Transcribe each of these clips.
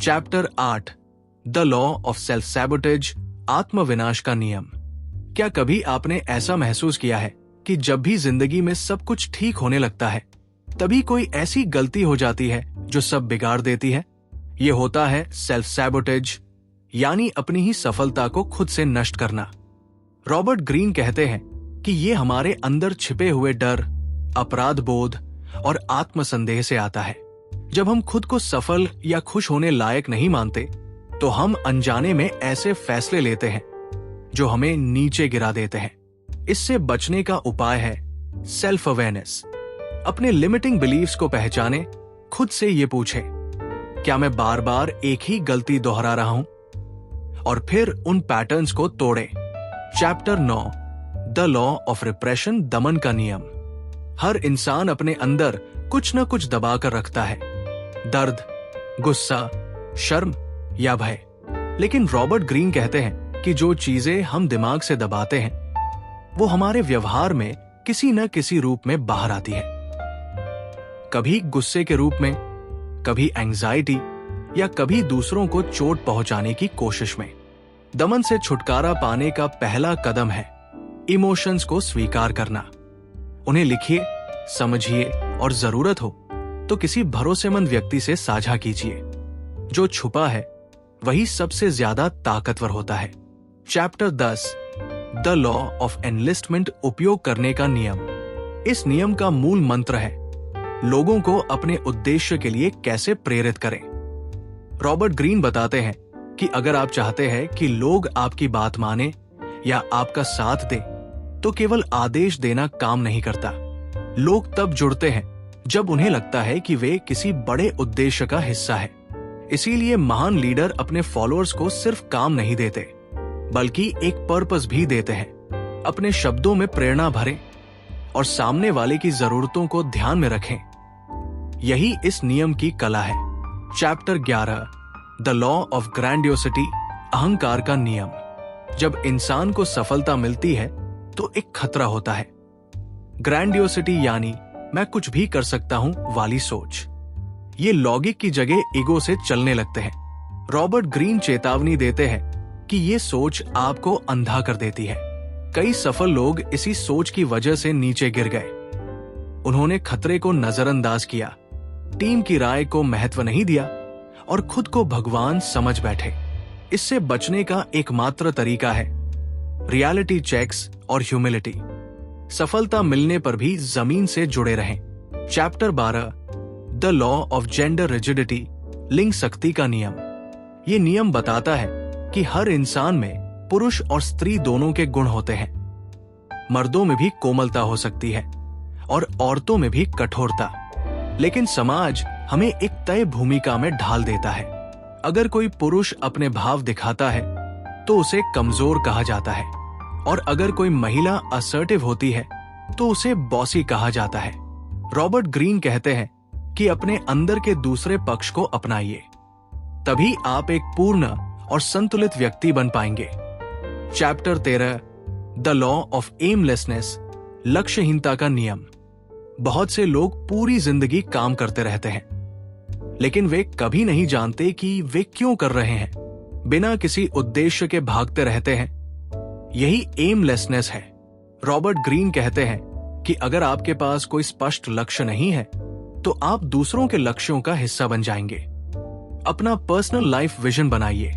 Chapter 8 the law of self sabotage, आत्मविनाश का नियम। क्या कभी आपने ऐसा महसूस किया है कि जब भी जिंदगी में सब कुछ ठीक होने लगता है, तभी कोई ऐसी गलती हो जाती है जो सब बिगाड़ देती है? ये होता है सेल्फ सैबोटेज, यानी अपनी ही सफलता को खुद से नष्ट करना। रॉबर्ट ग्रीन कहते हैं कि ये हमारे अंदर छिपे हुए डर, अपराध बोध और आत्मसंदेह से आता है। जब हम खुद को सफल या खुश होने लायक नहीं मानते, तो हम अनजाने में ऐसे फैसले लेते हैं जो हमें नीचे गिरा देते हैं। इससे बचने का उपाय है सेल्फ अवेयरनेस। अपने लिमिटिंग बिलीव्स को पहचाने, खुद से ये पूछें, क्या मैं बार बार एक ही गलती दोहरा रहा हूं? और फिर उन पैटर्न्स को तोड़ें। Chapter 9 the law of repression, दमन का नियम। हर इंसान अपने अंदर कुछ न कुछ दबा कर रखता है, दर्द, गुस्सा, शर्म या भय। लेकिन रॉबर्ट ग्रीन कहते हैं कि जो चीजें हम दिमाग से दबाते हैं, वो हमारे व्यवहार में किसी न किसी रूप में बाहर आती है। कभी गुस्से के रूप में, कभी एंजाइटी या कभी दूसरों को चोट पहुंचाने की कोशिश में। दमन से छुटकारा पाने का पहला कदम है इमोशंस को स्वीकार करना। उन्हें लिखिए, समझिए और जरूरत हो तो किसी भरोसेमंद व्यक्ति से साझा कीजिए। जो छुपा है वही सबसे ज्यादा ताकतवर होता है। Chapter 10 the law of enlistment, उपयोग करने का नियम। इस नियम का मूल मंत्र है लोगों को अपने उद्देश्य के लिए कैसे प्रेरित करें। रॉबर्ट ग्रीन बताते हैं कि अगर आप चाहते हैं कि लोग आपकी बात माने या आपका साथ दे, तो केवल आदेश देना काम नहीं करता। लोग तब जुड़ते हैं जब उन्हें लगता है कि वे किसी बड़े उद्देश्य का हिस्सा है। इसीलिए महान लीडर अपने फॉलोअर्स को सिर्फ काम नहीं देते, बल्कि एक पर्पस भी देते हैं। अपने शब्दों में प्रेरणा भरें और सामने वाले की जरूरतों को ध्यान में रखें। यही इस नियम की कला है। Chapter 11 the law of grandiosity, अहंकार का नियम। जब इंसान को सफलता मिलती है तो एक खतरा होता है, ग्रैंडियोसिटी यानी मैं कुछ भी कर सकता हूं वाली सोच। ये लॉजिक की जगह ईगो से चलने लगते हैं। रॉबर्ट ग्रीन चेतावनी देते हैं कि ये सोच आपको अंधा कर देती है। कई सफल लोग इसी सोच की वजह से नीचे गिर गए। उन्होंने खतरे को नजरअंदाज किया, टीम की राय को महत्व नहीं दिया और खुद को भगवान समझ बैठे। इससे बचने का एकमात्र तरीका है रियलिटी चेक्स और ह्यूमिलिटी। सफलता मिलने पर भी जमीन से जुड़े रहें। Chapter 12 the law of gender rigidity, लिंग शक्ति का नियम। ये नियम बताता है कि हर इंसान में पुरुष और स्त्री दोनों के गुण होते हैं। मर्दों में भी कोमलता हो सकती है और औरतों में भी कठोरता, लेकिन समाज हमें एक तय भूमिका में ढाल देता है। अगर कोई पुरुष अपने भाव दिखाता है तो उसे कमजोर कहा जाता है, और अगर कोई महिला असर्टिव होती है तो उसे बॉसी कहा जाता है। रॉबर्ट ग्रीन कहते हैं कि अपने अंदर के दूसरे पक्ष को अपनाइए, तभी आप एक पूर्ण और संतुलित व्यक्ति बन पाएंगे। Chapter 13 the law of aimlessness, लक्ष्यहीनता का नियम। बहुत से लोग पूरी जिंदगी काम करते रहते हैं, लेकिन वे कभी नहीं जानते कि वे क्यों कर रहे हैं। बिना किसी उद्देश्य के भागते रहते हैं। यही एमलेसनेस है। रॉबर्ट ग्रीन कहते हैं कि अगर आपके पास कोई स्पष्ट लक्ष्य नहीं है, तो आप दूसरों के लक्ष्यों का हिस्सा बन जाएंगे। अपना पर्सनल लाइफ विजन बनाइए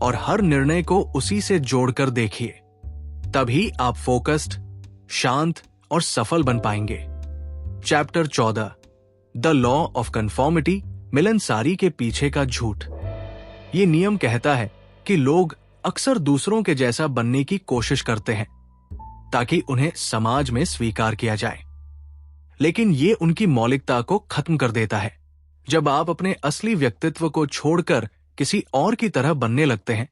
और हर निर्णय को उसी से जोड़कर देखिए, तभी आप फोकस्ड, शांत और सफल बन पाएंगे। Chapter 14 the law of conformity, मिलनसारी के पीछे का झूठ। ये नियम कहता है कि लोग अक्सर दूसरों के जैसा बनने की कोशिश करते हैं ताकि उन्हें समाज में स्वीकार किया जाए, लेकिन ये उनकी मौलिकता को खत्म कर देता है। जब आप अपने असली व्यक्तित्व को छोड़कर किसी और की तरह बनने लगते हैं,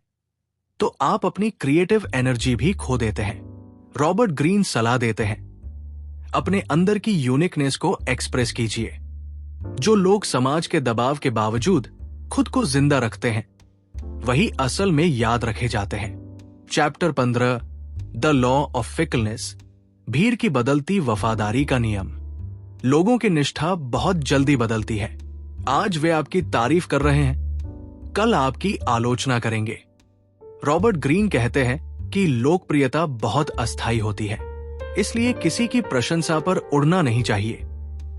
तो आप अपनी क्रिएटिव एनर्जी भी खो देते हैं। रॉबर्ट ग्रीन सलाह देते हैं, अपने अंदर की यूनिकनेस को एक्सप्रेस कीजिए। जो लोग समाज के दबाव के बावजूद खुद को जिंदा रखते हैं, वही असल में याद रखे जाते हैं। चैप्टर 15 द लॉ ऑफ फिकलनेस, भीड़ की बदलती वफादारी का नियम। लोगों की निष्ठा बहुत जल्दी बदलती है। आज वे आपकी तारीफ कर रहे हैं, कल आपकी आलोचना करेंगे। रॉबर्ट ग्रीन कहते हैं कि लोकप्रियता बहुत अस्थायी होती है, इसलिए किसी की प्रशंसा पर उड़ना नहीं चाहिए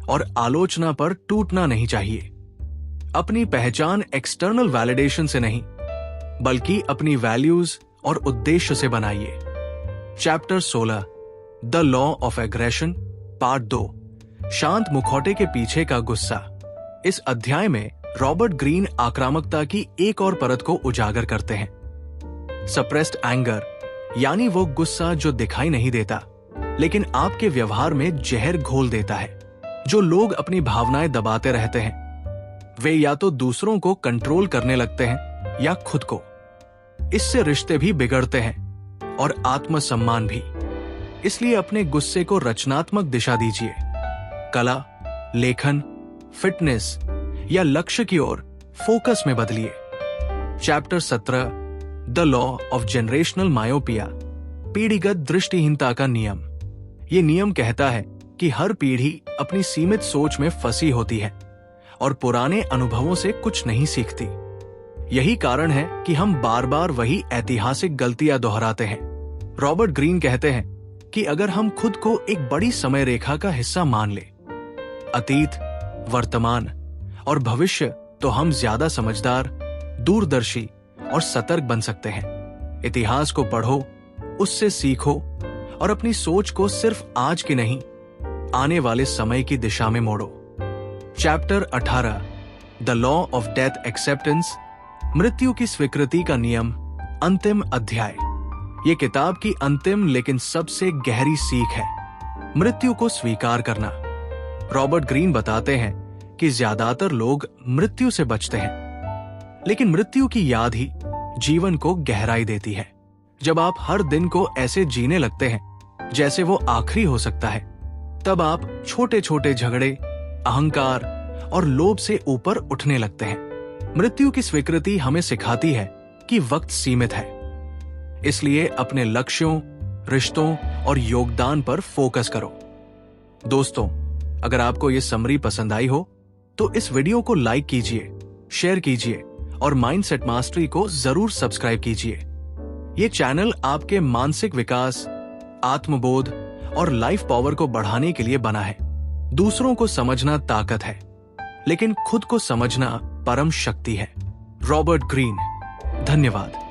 और आलोचना पर टूटना नहीं चाहिए। अपनी पहचान एक्सटर्नल वैलिडेशन से नहीं, बल्कि अपनी वैल्यूज और उद्देश्य से बनाइए। Chapter 16 the law of aggression part 2 शांत मुखौटे के पीछे का गुस्सा। इस अध्याय में रॉबर्ट ग्रीन आक्रामकता की एक और परत को उजागर करते हैं। सप्रेस्ड एंगर यानी वो गुस्सा जो दिखाई नहीं देता लेकिन आपके व्यवहार में जहर घोल देता है। जो लोग अपनी भावनाएं दबाते रहते हैं वे या तो दूसरों को कंट्रोल करने लगते हैं या खुद को। इससे रिश्ते भी बिगड़ते हैं और आत्मसम्मान भी। इसलिए अपने गुस्से को रचनात्मक दिशा दीजिए। कला, लेखन, फिटनेस या लक्ष्य की ओर फोकस में बदलिए। Chapter 17 the law of generational myopia पीढ़ीगत दृष्टिहीनता का नियम। ये नियम कहता है कि हर पीढ़ी अपनी सीमित सोच में फंसी होती है और पुराने अनुभवों से कुछ नहीं सीखती। यही कारण है कि हम बार बार वही ऐतिहासिक गलतियां दोहराते हैं। रॉबर्ट ग्रीन कहते हैं कि अगर हम खुद को एक बड़ी समय रेखा का हिस्सा मान ले, अतीत, वर्तमान और भविष्य, तो हम ज्यादा समझदार, दूरदर्शी और सतर्क बन सकते हैं। इतिहास को पढ़ो, उससे सीखो और अपनी सोच को सिर्फ आज की नहीं, आने वाले समय की दिशा में मोड़ो। Chapter 18 the law of death acceptance मृत्यु की स्वीकृति का नियम अंतिम अध्याय। ये किताब की अंतिम लेकिन सबसे गहरी सीख है, मृत्यु को स्वीकार करना। रॉबर्ट ग्रीन बताते हैं कि ज्यादातर लोग मृत्यु से बचते हैं, लेकिन मृत्यु की याद ही जीवन को गहराई देती है। जब आप हर दिन को ऐसे जीने लगते हैं जैसे वो आखिरी हो सकता है, तब आप छोटे छोटे झगड़े, अहंकार और लोभ से ऊपर उठने लगते हैं। मृत्यु की स्वीकृति हमें सिखाती है कि वक्त सीमित है, इसलिए अपने लक्ष्यों, रिश्तों और योगदान पर फोकस करो। दोस्तों, अगर आपको ये समरी पसंद आई हो तो इस वीडियो को लाइक कीजिए, शेयर कीजिए और माइंडसेट मास्टरी को जरूर सब्सक्राइब कीजिए। ये चैनल आपके मानसिक विकास, आत्मबोध और लाइफ पावर को बढ़ाने के लिए बना है। दूसरों को समझना ताकत है, लेकिन खुद को समझना परम शक्ति है। Robert Greene. धन्यवाद।